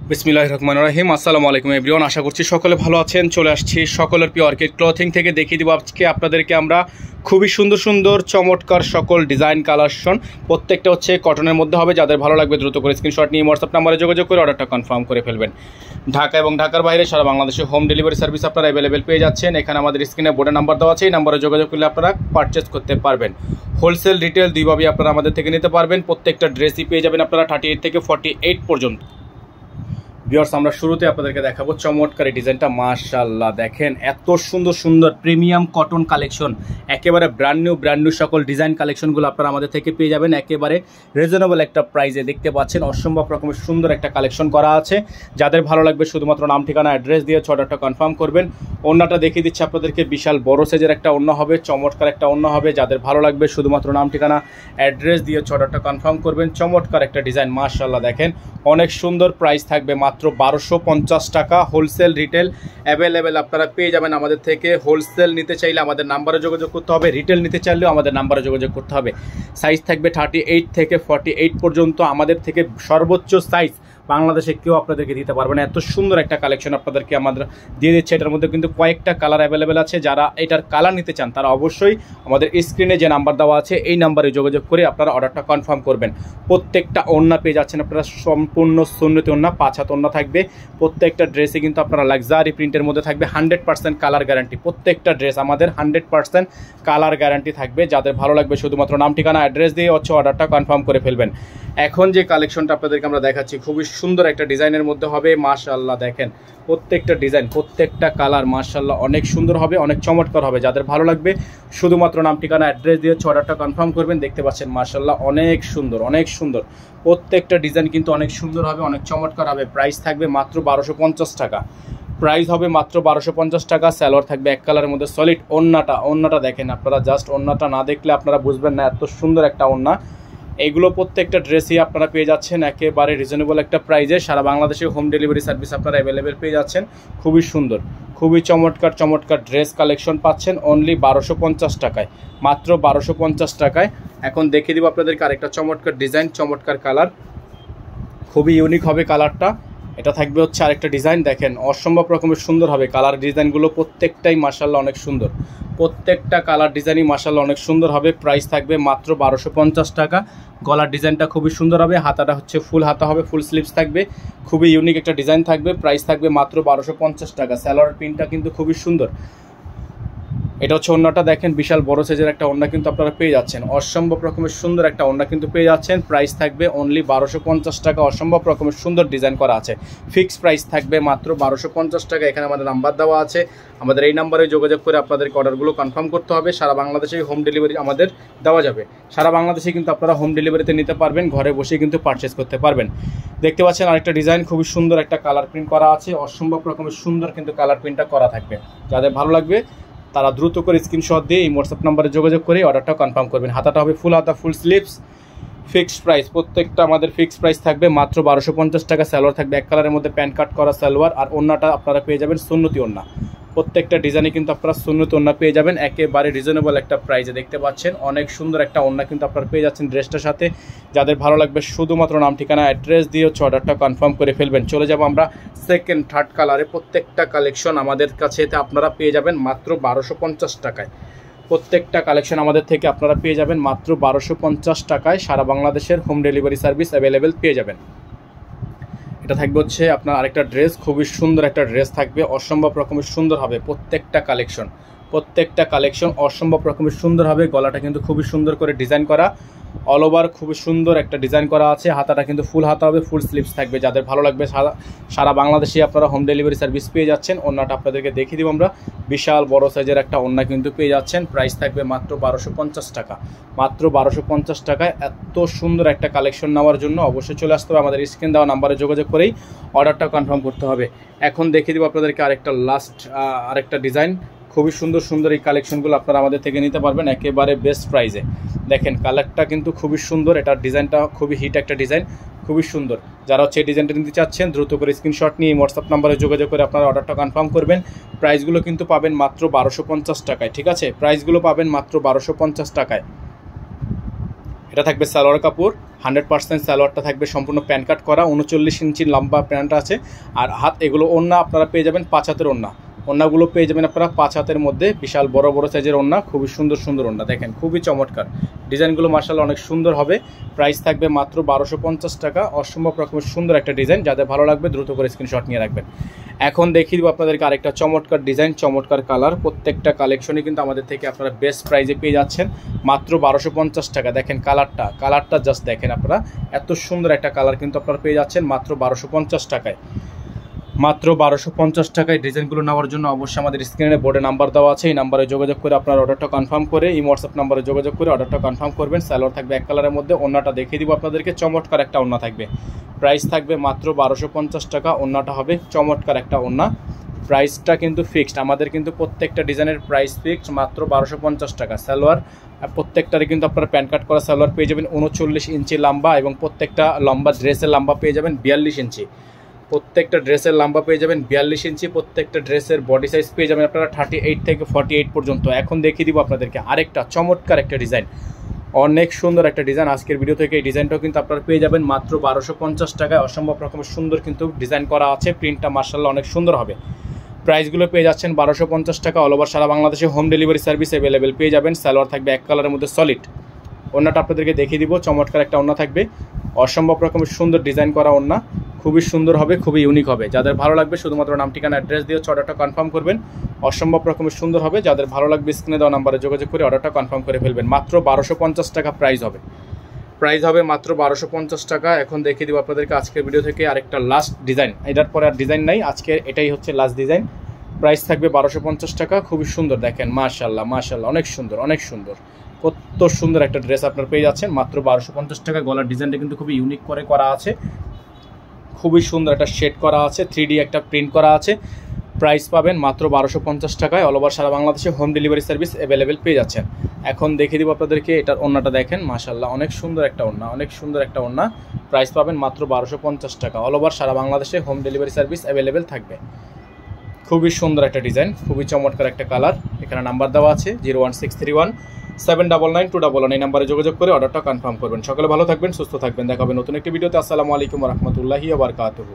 বিসমিল্লাহির রহমানির রহিম। আসসালামু আলাইকুম এভরিওয়ান, আশা করছি সকলে ভালো আছেন। চলে আসছি সকলের প্রিয় অর্কিড ক্লথিং থেকে। দেখিয়ে দিব আজকে আপনাদেরকে আমরা খুবই সুন্দর সুন্দর চমৎকার সকল ডিজাইন কালেকশন, প্রত্যেকটা হচ্ছে কটনের মধ্যে হবে। যাদের ভালো লাগবে দ্রুত করে স্ক্রিনশট নিয়ে হোয়াটসঅ্যাপ নাম্বারে যোগাযোগ করে অর্ডারটা কনফার্ম করে ফেলবেন। ঢাকা এবং ঢাকার বাইরে সারা বাংলাদেশে হোম ডেলিভারি সার্ভিস আপনারা অ্যাভেলেবেল পেয়ে যাচ্ছেন। এখানে আমাদের স্ক্রিনে বোর্ডে নাম্বার দেওয়া আছে, এই নাম্বারে যোগাযোগ করলে আপনারা পারচেস করতে পারবেন। হোলসেল রিটেল দুইভাবেই আপনারা আমাদের থেকে নিতে পারবেন। প্রত্যেকটা ড্রেসই পেয়ে যাবেন আপনারা 38 থেকে 48 পর্যন্ত। ভিউয়ার্স, আমরা শুরুতে আপনাদেরকে দেখাবো চমৎকার এই ডিজাইনটা। মাশাআল্লাহ, দেখেন এত সুন্দর সুন্দর প্রিমিয়াম কটন কালেকশন, একেবারে ব্র্যান্ড নিউ সকল ডিজাইন কালেকশনগুলো আপনারা আমাদের থেকে পেয়ে যাবেন একেবারে রিজনেবল একটা প্রাইসে। দেখতে পাচ্ছেন অসম্ভব রকমের সুন্দর একটা কালেকশন করা আছে। যাদের ভালো লাগবে শুধুমাত্র নাম ঠিকানা অ্যাড্রেস দিয়ে অর্ডারটা কনফার্ম করবেন। ওন্নাটা দেখিয়ে দিচ্ছি আপনাদেরকে, বিশাল বড় সাইজের একটা ওন্না হবে, চমৎকার একটা ওন্না হবে। যাদের ভালো লাগবে শুধুমাত্র নাম ঠিকানা অ্যাড্রেস দিয়ে অর্ডারটা কনফার্ম করবেন। চমৎকার একটা ডিজাইন, মাশাআল্লাহ দেখেন অনেক সুন্দর। প্রাইস থাকবে মাত্র 1250 টাকা। হোলসেল রিটেল অ্যাভেলেবেল আপনারা পেয়ে যাবেন আমাদের থেকে। হোলসেল নিতে চাইলে আমাদের নাম্বারে যোগাযোগ করতে হবে, রিটেল নিতে চাইলেও আমাদের নাম্বারে যোগাযোগ করতে হবে। সাইজ থাকবে 38 থেকে 48 পর্যন্ত। আমাদের থেকে সর্বোচ্চ সাইজ বাংলাদেশে কেউ আপনাদেরকে দিতে পারবে না। এত সুন্দর একটা কালেকশন আপনাদেরকে আমাদের দিয়ে দিচ্ছে। এটার মধ্যে কিন্তু কয়েকটা কালার অ্যাভেলেবেল আছে। যারা এটার কালার নিতে চান তারা অবশ্যই আমাদের স্ক্রিনে যে নাম্বার দেওয়া আছে এই নাম্বারে যোগাযোগ করে আপনারা অর্ডারটা কনফার্ম করবেন। প্রত্যেকটা ওড়না পেয়ে যাচ্ছেন আপনারা সম্পূর্ণ সুন্নতি ওড়না, 5 হাত ওড়না থাকবে। প্রত্যেকটা ড্রেসে কিন্তু আপনারা লাক্সারি প্রিন্টের মধ্যে থাকবে। 100% কালার গ্যারান্টি। প্রত্যেকটা ড্রেস আমাদের 100% কালার গ্যারান্টি থাকবে। যাদের ভালো লাগবে শুধুমাত্র নাম ঠিকানা অ্যাড্রেস দিয়ে অর্ডারটা কনফার্ম করে ফেলবেন। এখন যে কালেকশনটা আপনাদেরকে আমরা দেখাচ্ছি খুবই সুন্দর একটা ডিজাইনের মধ্যে হবে। মাশাআল্লাহ দেখেন প্রত্যেকটা ডিজাইন, প্রত্যেকটা কালার মাশাআল্লাহ অনেক সুন্দর হবে, অনেক চমৎকার হবে। যাদের ভালো লাগবে শুধুমাত্র নাম ঠিকানা অ্যাড্রেস দিয়ে অর্ডারটা কনফার্ম করবেন। দেখতে পাচ্ছেন মাশাআল্লাহ অনেক সুন্দর, অনেক সুন্দর। প্রত্যেকটা ডিজাইন কিন্তু অনেক সুন্দর হবে, অনেক চমৎকার হবে। প্রাইস থাকবে মাত্র 1250 টাকা। প্রাইস হবে মাত্র 1250 টাকা। সালোয়ার থাকবে এক কালারের মধ্যে সলিড। ওন্নাটা দেখেন আপনারা, জাস্ট ওন্নাটা না দেখলে আপনারা বুঝবেন না এত সুন্দর একটা ওন্না। এগুলো প্রত্যেকটা ড্রেসই আপনারা পেয়ে যাচ্ছেন একেবারে রিজনেবল একটা প্রাইজে। সারা বাংলাদেশে হোম ডেলিভারি সার্ভিস আপনারা অ্যাভেলেবেল পেয়ে যাচ্ছেন। খুবই সুন্দর, খুবই চমৎকার ড্রেস কালেকশন পাচ্ছেন অনলি 1250 টাকায়, মাত্র 1250 টাকায়। এখন দেখিয়ে দিব আপনাদেরকে আরেকটা চমৎকার ডিজাইন, চমৎকার কালার, খুবই ইউনিক হবে কালারটা। এটা থাকবে হচ্ছে আরেকটা ডিজাইন, দেখেন অসম্ভব রকমের সুন্দর হবে কালার ডিজাইনগুলো। প্রত্যেকটাই মাশাআল্লাহ অনেক সুন্দর, প্রত্যেকটা কালার ডিজাইনই মাশাআল্লাহ অনেক সুন্দর হবে। প্রাইস থাকবে মাত্র 1250 টাকা। গলার ডিজাইনটা খুবই সুন্দর হবে, হাতাটা হচ্ছে ফুল হাতা হবে, ফুল স্লিভস থাকবে, খুবই ইউনিক একটা ডিজাইন থাকবে। প্রাইস থাকবে মাত্র 1250 টাকা। সালোয়ার প্রিন্টটা কিন্তু খুবই সুন্দর। এটা হচ্ছে ওড়নাটা, দেখেন বিশাল বড় সাইজের একটা ওড়না কিন্তু আপনারা পেয়ে যাচ্ছেন। অসম্ভব রকমের সুন্দর একটা ওড়না কিন্তু পেয়ে যাচ্ছেন। প্রাইস থাকবে অনলি 1250 টাকা। অসম্ভব রকমের সুন্দর ডিজাইন করা আছে। ফিক্সড প্রাইস থাকবে মাত্র 1250 টাকা। এখানে আমাদের নাম্বার দেওয়া আছে, আমাদের এই নাম্বারে যোগাযোগ করে আপনাদেরকে অর্ডারগুলো কনফার্ম করতে হবে। সারা বাংলাদেশে হোম ডেলিভারি আমাদের দেওয়া যাবে। সারা বাংলাদেশে কিন্তু আপনারা হোম ডেলিভারিতে নিতে পারবেন, ঘরে বসে কিন্তু পারচেস করতে পারবেন। দেখতে পাচ্ছেন আরেকটা ডিজাইন, খুবই সুন্দর একটা কালার প্রিন্ট করা আছে। অসম্ভব রকমের সুন্দর কিন্তু কালার প্রিন্টটা করা থাকবে। যাদের ভালো লাগবে তারা দ্রুত করে স্ক্রিনশট দিয়ে এই হোয়াটসঅ্যাপ নাম্বারে যোগাযোগ করে অর্ডারটা কনফার্ম করবেন। হাতাটা হবে ফুল হাতা, ফুল স্লিভস, ফিক্সড প্রাইস। প্রত্যেকটা আমাদের ফিক্সড প্রাইস থাকবে মাত্র 1250 টাকা। সালোয়ার থাকবে এক কালারের মধ্যে প্যান্ট কাট করা সালোয়ার, আর ওড়নাটা আপনারা পেয়ে যাবেন সুন্নতি ওড়না। প্রত্যেকটা ডিজাইনে কিন্তু আপনারা সুন্নতি ওড়না পেয়ে যাবেন একেবারে রিজনেবল একটা প্রাইসে। দেখতে পাচ্ছেন অনেক সুন্দর একটা ওড়না কিন্তু আপনারা পেয়ে যাচ্ছেন ড্রেসটার সাথে। যাদের ভালো লাগবে শুধুমাত্র নাম ঠিকানা অ্যাড্রেস দিয়ে অর্ডারটা কনফার্ম করে ফেলবেন। চলে যাব আমরা সেকেন্ড থার্ড কালারে। প্রত্যেকটা কালেকশন আমাদের কাছে আপনারা পেয়ে যাবেন মাত্র 1250 টাকায়। প্রত্যেকটা কালেকশন আমাদের থেকে আপনারা পেয়ে যাবেন মাত্র 1250 টাকায়। সারা বাংলাদেশের হোম ডেলিভারি সার্ভিস অ্যাভেলেবেল পেয়ে যাবেন। এটা থাকবে হচ্ছে আপনার আরেকটা ড্রেস, খুবই সুন্দর একটা ড্রেস থাকবে। অসম্ভব রকমের সুন্দর হবে প্রত্যেকটা কালেকশন অসম্ভব রকমের সুন্দর হবে। গলাটা কিন্তু খুবই সুন্দর করে ডিজাইন করা, অল ওভার খুবই সুন্দর একটা ডিজাইন করা আছে। হাতাটা কিন্তু ফুল হাতা হবে, ফুল স্লিভস থাকবে। যাদের ভালো লাগবে সারা বাংলাদেশে আপনারা হোম ডেলিভারি সার্ভিস পেয়ে যাচ্ছেন। ওড়নাটা আপনাদেরকে দেখিয়ে দিব আমরা, বিশাল বড় সাইজের একটা ওড়না কিন্তু পেয়ে যাচ্ছেন। প্রাইস থাকবে মাত্র 1250 টাকা, মাত্র 1250 টাকায়। এত সুন্দর একটা কালেকশন নেওয়ার জন্য অবশ্যই চলে আসতে হবে আমাদের স্ক্রিন দেওয়া নাম্বারে যোগাযোগ করেই অর্ডারটা কনফার্ম করতে হবে। এখন দেখিয়ে দিব আপনাদেরকে আরেকটা ডিজাইন। খুবই সুন্দর এই কালেকশনগুলো আপনারা আমাদের থেকে নিতে পারবেন একেবারে বেস্ট প্রাইসে। দেখেন কালারটা কিন্তু খুবই সুন্দর, এটার ডিজাইনটা খুবই হিট একটা ডিজাইন, খুবই সুন্দর। যারা হচ্ছে এই ডিজাইনটা নিতে চাচ্ছেন দ্রুত করে স্ক্রিনশট নিয়ে হোয়াটসঅ্যাপ নাম্বারে যোগাযোগ করে আপনারা অর্ডারটা কনফার্ম করবেন। প্রাইসগুলো কিন্তু পাবেন মাত্র 1250 টাকায়, ঠিক আছে? প্রাইসগুলো পাবেন মাত্র 1250 টাকায়। এটা থাকবে সালোয়ার কাপড় 100% সালোয়ারটা থাকবে সম্পূর্ণ প্যান কাট করা, 39 ইঞ্চি লম্বা প্যান্ট আছে। আর হাত এগুলো ওড়না আপনারা পেয়ে যাবেন 5 হাতের ওড়না, ওড়নাগুলো পেয়ে যাবেন আপনারা 5 হাতের মধ্যে, বিশাল বড় বড় সাইজের ওড়না, খুবই সুন্দর সুন্দর ওড়না, দেখেন খুবই চমৎকার ডিজাইনগুলো মাশাআল্লাহ অনেক সুন্দর হবে। প্রাইস থাকবে মাত্র 1250 টাকা। অসম্ভব রকমের সুন্দর একটা ডিজাইন, যাদের ভালো লাগবে দ্রুত করে স্ক্রিনশট নিয়ে রাখবেন। এখন দেখিয়ে দিব আপনাদেরকে আরেকটা চমৎকার ডিজাইন, চমৎকার কালার। প্রত্যেকটা কালেকশনই কিন্তু আমাদের থেকে আপনারা বেস্ট প্রাইজে পেয়ে যাচ্ছেন মাত্র 1250 টাকা। দেখেন কালারটা জাস্ট দেখেন আপনারা, এত সুন্দর একটা কালার কিন্তু আপনারা পেয়ে যাচ্ছেন মাত্র 1250 টাকায়। মাত্র 1250 টাকায় ডিজাইনগুলো নেওয়ার জন্য অবশ্যই আমাদের স্ক্রিনে বোর্ডে নাম্বার দেওয়া আছে, এই নাম্বারে যোগাযোগ করে আপনার অর্ডারটা কনফার্ম করে এই হোয়াটসঅ্যাপ নাম্বারে যোগাযোগ করে অর্ডারটা কনফার্ম করবেন। সালোয়ার থাকবে এক কালারের মধ্যে, ওড়নাটা দেখিয়ে দিব আপনাদেরকে, চমৎকার একটা ওড়না থাকবে। প্রাইস থাকবে মাত্র 1250 টাকা। ওড়নাটা হবে চমৎকার একটা ওড়না। প্রাইসটা কিন্তু ফিক্সড, আমাদের কিন্তু প্রত্যেকটা ডিজাইনের প্রাইস ফিক্সড মাত্র 1250 টাকা। সালোয়ার প্রত্যেকটারে কিন্তু আপনারা প্যান কাট করা সালোয়ার পেয়ে যাবেন 39 ইঞ্চি লম্বা, এবং প্রত্যেকটা লম্বা ড্রেসের লম্বা পেয়ে যাবেন 42 ইঞ্চি। প্রত্যেকটা ড্রেসের লম্বা পেয়ে যাবেন 42 ইঞ্চি। প্রত্যেকটা ড্রেসের বডি সাইজ পেয়ে যাবেন আপনারা 38 থেকে 48 পর্যন্ত। এখন দেখিয়ে দিব আপনাদেরকে আরেকটা চমৎকার একটা ডিজাইন, অনেক সুন্দর একটা ডিজাইন। আজকের ভিডিও থেকে এই ডিজাইনটাও কিন্তু আপনারা পেয়ে যাবেন মাত্র 1250 টাকায়। অসম্ভব রকমের সুন্দর কিন্তু ডিজাইন করা আছে, প্রিন্টটা মার্শাল্লাহ অনেক সুন্দর হবে। প্রাইসগুলো পেয়ে যাচ্ছেন 1250 টাকা। অল ওভার সারা বাংলাদেশে হোম ডেলিভারি সার্ভিস অ্যাভেলেবেল পেয়ে যাবেন। সালোয়ার থাকবে এক কালারের মধ্যে সলিড। ওড়নাটা আপনাদেরকে দেখিয়ে দিব, চমৎকার একটা ওড়না থাকবে, অসম্ভব রকমের সুন্দর ডিজাইন করা ওড়না, খুবই সুন্দর হবে, খুবই ইউনিক হবে। যাদের ভালো লাগবে শুধুমাত্র নাম ঠিকানা অ্যাড্রেস দিয়ে অর্ডারটা কনফার্ম করবেন। অসম্ভব রকমের সুন্দর হবে, যাদের ভালো লাগবে স্ক্রিনে দেওয়া নাম্বারে যোগাযোগ করে অর্ডারটা কনফার্ম করে ফেলবেন। মাত্র 1250 টাকা প্রাইস হবে মাত্র 1250 টাকা। এখন দেখিয়ে দিব আপনাদেরকে আজকের ভিডিও থেকে আরেকটা লাস্ট ডিজাইন, এটার পরে আর ডিজাইন নাই, আজকে এটাই হচ্ছে লাস্ট ডিজাইন। প্রাইস থাকবে 1250 টাকা। খুবই সুন্দর, দেখেন মাশাআল্লাহ অনেক সুন্দর কত সুন্দর একটা ড্রেস আপনারা পেয়ে যাচ্ছেন মাত্র 1250 টাকা। গলার ডিজাইনটা কিন্তু খুবই ইউনিক করে করা আছে, খুবই সুন্দর একটা শেড করা আছে, 3D একটা প্রিন্ট করা আছে। প্রাইস পাবেন মাত্র 1250 টাকায়। অল ওভার সারা বাংলাদেশে হোম ডেলিভারি সার্ভিস অ্যাভেলেবেল পেয়ে যাচ্ছেন। এখন দেখিয়ে দিব আপনাদেরকে এটার ওড়নাটা, দেখেন মাশাআল্লাহ অনেক সুন্দর একটা ওড়না। প্রাইস পাবেন মাত্র 1250 টাকা। অল ওভার সারা বাংলাদেশে হোম ডেলিভারি সার্ভিস অ্যাভেলেবেল থাকবে। খুবই সুন্দর একটা ডিজাইন, খুবই চমৎকার একটা কালার। এখানে নাম্বার দেওয়া আছে 01631 799 এই নাম্বারে যোগাযোগ করে অর্ডারটা কনফার্ম করবেন। সকলে ভালো থাকবেন, সুস্থ থাকবেন, দেখা হবে নতুন একটি ভিডিওতে। আসসালামু আলাইকুম ওয়া রাহমাতুল্লাহি ওয়া বারাকাতুহু।